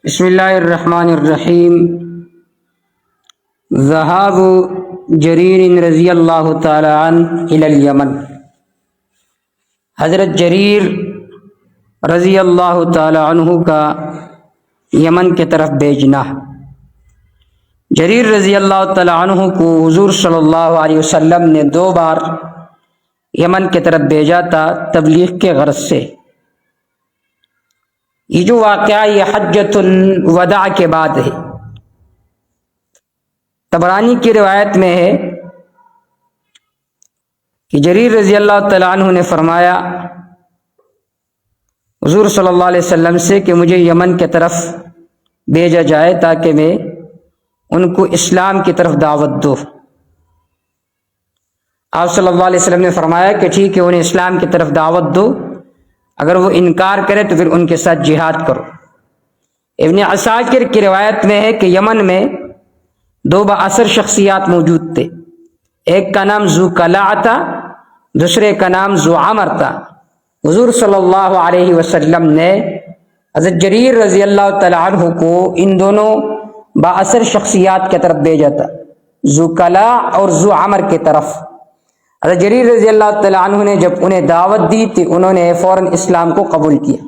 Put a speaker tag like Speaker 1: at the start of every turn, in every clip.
Speaker 1: بسم اللہ الرحمن الرحیم۔ ذہاب جریر رضی اللہ تعالی عنہ الی الیمن، حضرت جریر رضی اللہ تعالی عنہ کا یمن کی طرف بھیجنا۔ جریر رضی اللہ تعالی عنہ کو حضور صلی اللہ علیہ وسلم نے 2 بار یمن کی طرف بھیجا تھا تبلیغ کے غرض سے۔ یہ جو واقعہ یہ حجۃ الوداع کے بعد ہے۔ طبرانی کی روایت میں ہے کہ جریر رضی اللہ تعالیٰ عنہ نے فرمایا حضور صلی اللہ علیہ وسلم سے کہ مجھے یمن کی طرف بھیجا جائے تاکہ میں ان کو اسلام کی طرف دعوت دو۔ آپ صلی اللہ علیہ وسلم نے فرمایا کہ ٹھیک ہے، انہیں اسلام کی طرف دعوت دو، اگر وہ انکار کرے تو پھر ان کے ساتھ جہاد کرو۔ ابن عساکر کی روایت میں ہے کہ یمن میں 2 بااثر شخصیات موجود تھے، ایک کا نام ذو کلاع تھا، دوسرے کا نام ذو عمر تھا۔ حضور صلی اللہ علیہ وسلم نے حضرت جریر رضی اللہ تعالی عنہ کو ان دونوں بااثر شخصیات کی طرف بھیجا تھا، ذو کلاع اور ذو عمر کی طرف۔ حضرت جریر رضی اللہ تعالیٰ عنہ نے جب انہیں دعوت دی تو انہوں نے فوراً اسلام کو قبول کیا۔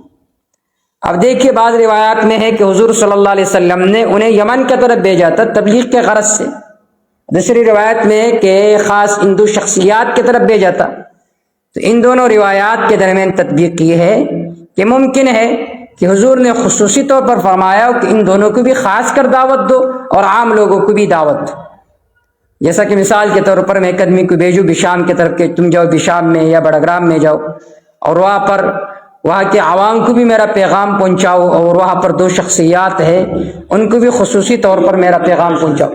Speaker 1: اب دیکھیے، بعض روایات میں ہے کہ حضور صلی اللہ علیہ وسلم نے انہیں یمن کی طرف بھیجا تھا تبلیغ کے غرض سے۔ دوسری روایت میں ہے کہ خاص ان 2 شخصیات کی طرف بھیجا تھا۔ تو ان دونوں روایات کے درمیان تطبیق یہ ہے کہ ممکن ہے کہ حضور نے خصوصی طور پر فرمایا کہ ان دونوں کو بھی خاص کر دعوت دو اور عام لوگوں کو بھی دعوت دو۔ جیسا کہ مثال کے طور پر میں ایک آدمی کو بھیجوں بشام کی طرف کہ تم جاؤ بشام میں یا بڑگرام میں جاؤ اور وہاں کے عوام کو بھی میرا پیغام پہنچاؤ، اور وہاں پر 2 شخصیات ہیں ان کو بھی خصوصی طور پر میرا پیغام پہنچاؤ۔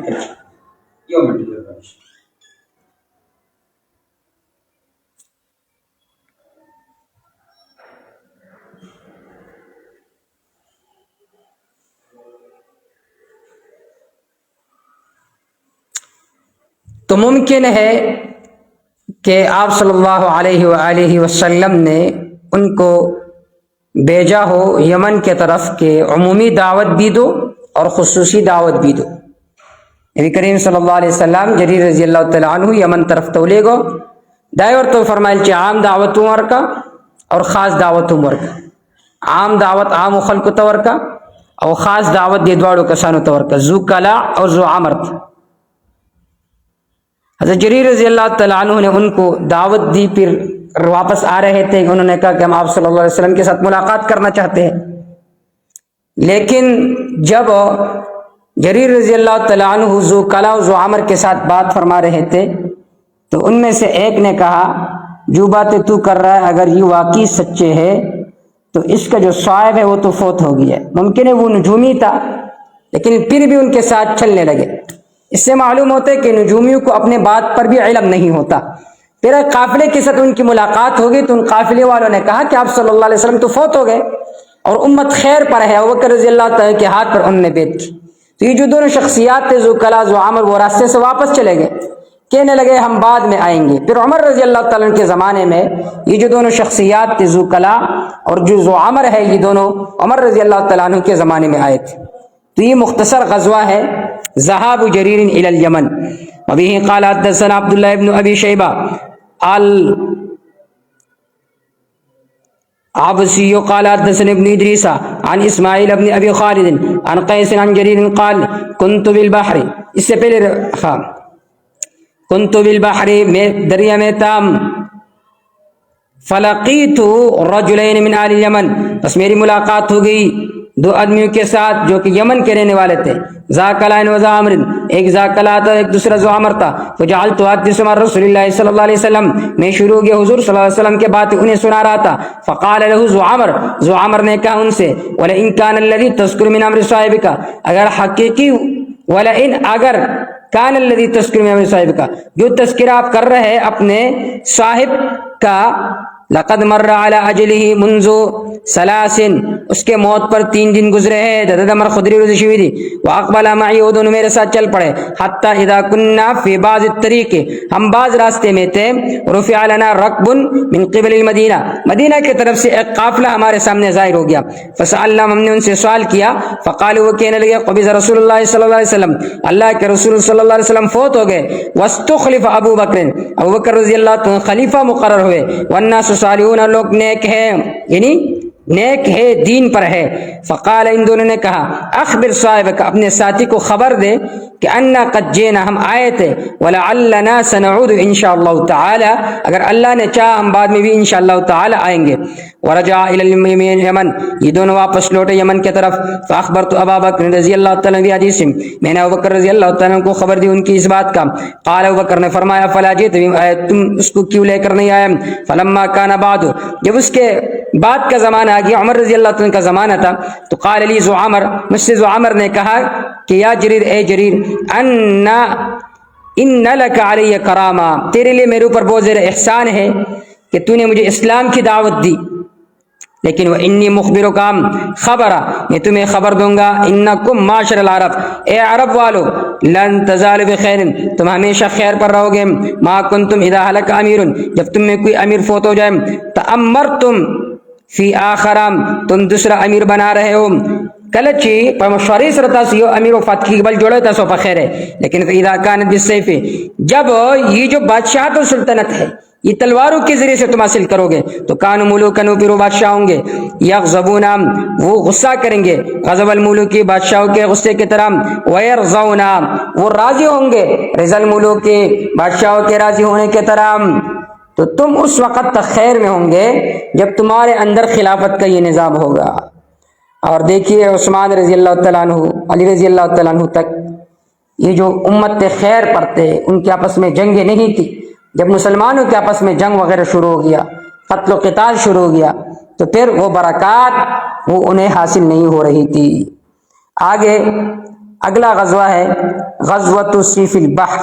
Speaker 1: تو ممکن ہے کہ آپ صلی اللہ علیہ وآلہ وسلم نے ان کو بھیجا ہو یمن کے طرف کہ عمومی دعوت بھی دو اور خصوصی دعوت بھی دو۔ نبی کریم صلی اللہ علیہ وسلم جریر رضی اللہ تعالیٰ عنہ یمن طرف تو لے گو دائیور تو فرمائل کہ عام دعوت عمر کا اور خاص دعوت عمر کا، عام دعوت عام خلق تور کا اور خاص دعوت دیدواڑو کسانو تور کا، ذو کلاع اور ذو عمر تھا۔ حضرت جریر رضی اللہ تعالیٰ عنہ نے ان کو دعوت دی، پھر واپس آ رہے تھے، انہوں نے کہا کہ ہم آپ صلی اللہ علیہ وسلم کے ساتھ ملاقات کرنا چاہتے ہیں۔ لیکن جب جریر رضی اللہ تعالیٰ عنہ ذو کلاع و ذو عمر کے ساتھ بات فرما رہے تھے تو ان میں سے ایک نے کہا جو باتیں تو کر رہا ہے اگر یہ واقعی سچے ہے تو اس کا جو صاحب ہے وہ تو فوت ہو گیا ہے۔ ممکن ہے وہ نجومی تھا لیکن پھر بھی ان کے ساتھ چلنے لگے۔ اس سے معلوم ہوتا ہے کہ نجومیوں کو اپنے بات پر بھی علم نہیں ہوتا۔ پھر قافلے کے ساتھ ان کی ملاقات ہوگی تو ان قافلے والوں نے کہا کہ آپ صلی اللہ علیہ وسلم تو فوت ہو گئے اور امت خیر پر ہے، ابوبکر رضی اللہ تعالیٰ کے ہاتھ پر انہوں نے بیعت کی۔ تو یہ جو 2 شخصیات تھے ذو کلاع ذو عمر وہ راستے سے واپس چلے گئے، کہنے لگے ہم بعد میں آئیں گے۔ پھر عمر رضی اللہ تعالیٰ کے زمانے میں یہ جو 2 شخصیات تھے ذو کلاع اور جو ذو عمر ہے یہ دونوں عمر رضی اللہ تعالیٰ عنہ کے زمانے میں آئے تھے۔ تو یہ مختصر غزوہ ہے ذہاب جریر الی الیمن۔ وبہ قال حدثنا عبداللہ ابن ابی شیبہ العبسی قال حدثنا ابن ادریس عن اسماعیل ابن ابی خالد عن قیس عن جریر قال کنت بالبحر، اس سے پہلے کنت بالبحر، میں دریا میں تام، فلقیت رجلین من آل الیمن، بس میری ملاقات ہو گئی 2 آدمیوں کے ساتھ جو کہ یمن کے رہنے والے تھے، ذا کلاع و ذا عمر، ایک ذا کلاع تھا ایک دوسرا ذو عمر تھا۔ فجعلت احدث عن رسول اللہ صلی اللہ علیہ وسلم، میں شروع ہو گیا حضور صلی اللہ علیہ وسلم کے باتیں انہیں سنا رہا تھا۔ فقال له ذو عمر نے کہا ان سے ولئن كان الذي تذكر من امر صاحبك، اگر حقیقی اگر کان الذي تذكر من امر صاحبك، جو تذکرہ آپ کر رہے ہیں اپنے صاحب کا لقد مر على اجله منذ ثلاث، اس کے موت پر 3 دن گزرے ہیں. حضرت عمر خدری رضی اللہ عنہ تھی. واقبل معي، وہ دونوں میرے ساتھ چل پڑے. حتى اذا كنا في بعض الطريق، ہم بعض راستے میں تھے. رفع لنا ركب من قبل المدینہ، مدینہ کی طرف سے ایک قافلہ ہمارے سامنے ظاہر ہو گیا. فسألنا، ہم نے ان سے سوال کیا. فقالوا، وہ کہنے لگے قبض رسول اللہ صلی اللہ علیہ وسلم، اللہ کے رسول صلی اللہ علیہ وسلم فوت ہو گئے. واستخلف ابو بکر، ابو بکر رضی اللہ عنہ خلیفہ مقرر ہوئے. والناس صالحون، لوگ نیک ہیں، یعنی نیک ہے، دین پر ہے. فقال، ان دونوں نے کہا اخبر صاحبک، اپنے ساتھی کو خبر دے کہ انا قد جئنا، ہم آئے تھے. ولعلنا سنعود ان شاء اللہ تعالی، اگر اللہ نے چاہا ہم بعد میں بھی ان شاء اللہ تعالی آئیں گے. ورجع الى اليمن، یہ دونوں واپس لوٹے یمن کی طرف. فاخبرت ابا بکر رضی اللہ تعالی عنہ بحدیث، میں نے ابو بکر رضی اللہ تعالی عنہ کو خبر دی ان کی اس بات کا. قال، ابو بکر نے فرمایا فلا جئت، تم اس کو کیوں لے کر نہیں آئے. فلما كان بعد، جب اس کے بعد کا زمانہ آ گیا، عمر رضی اللہ عنہ کا زمانہ تھا. تو قال لی زعمر، مجھ سے زعمر نے کہا کہ یا جریر، اے جریر، ان لک علی کرامہ، تیرے لیے میرے اوپر بہت زیادہ احسان ہے کہ تو نے مجھے اسلام کی دعوت دی. لیکن وہ انی مخبرکم خبرہ، میں تمہیں خبر دوں گا. انکم معاشر العرب، اے عرب والو، لن تزال بخیر، تم ہمیشہ خیر پر رہو گے. ما کنتم اذا ہلک امیر، جب تم میں کوئی امیر فوت ہو جائے. تأمرتم فی آخرام، تم دوسرا امیر بنا رہے ہو. کلچی پر مشوری سرتا سیو امیر و فاتح کی بل جوڑے تا سو پخیر ہے. لیکن اذا کانت بالسیف، جب یہ جو بادشاہت و سلطنت ہے یہ تلواروں کے ذریعے سے تم حاصل کرو گے تو کانوا ملوکن، وہ پھر وہ بادشاہ ہوں گے. یغضبون، وہ غصہ کریں گے. غضب الملوک، بادشاہوں کے غصے کی طرح. ویرضون، وہ راضی ہوں گے. رضا الملوک، بادشاہوں کے راضی ہونے کی طرح. تو تم اس وقت تک خیر میں ہوں گے جب تمہارے اندر خلافت کا یہ نظام ہوگا. اور دیکھیے عثمان رضی اللہ تعالیٰ عنہ، علی رضی اللہ تعالیٰ عنہ تک یہ جو امت خیر پڑھتے، ان کے آپس میں جنگیں نہیں تھی. جب مسلمانوں کے آپس میں جنگ وغیرہ شروع ہو گیا، قتل و قتال شروع ہو گیا، تو پھر وہ برکات وہ انہیں حاصل نہیں ہو رہی تھی. آگے اگلا غزوہ ہے غزوۃ سیف البحر.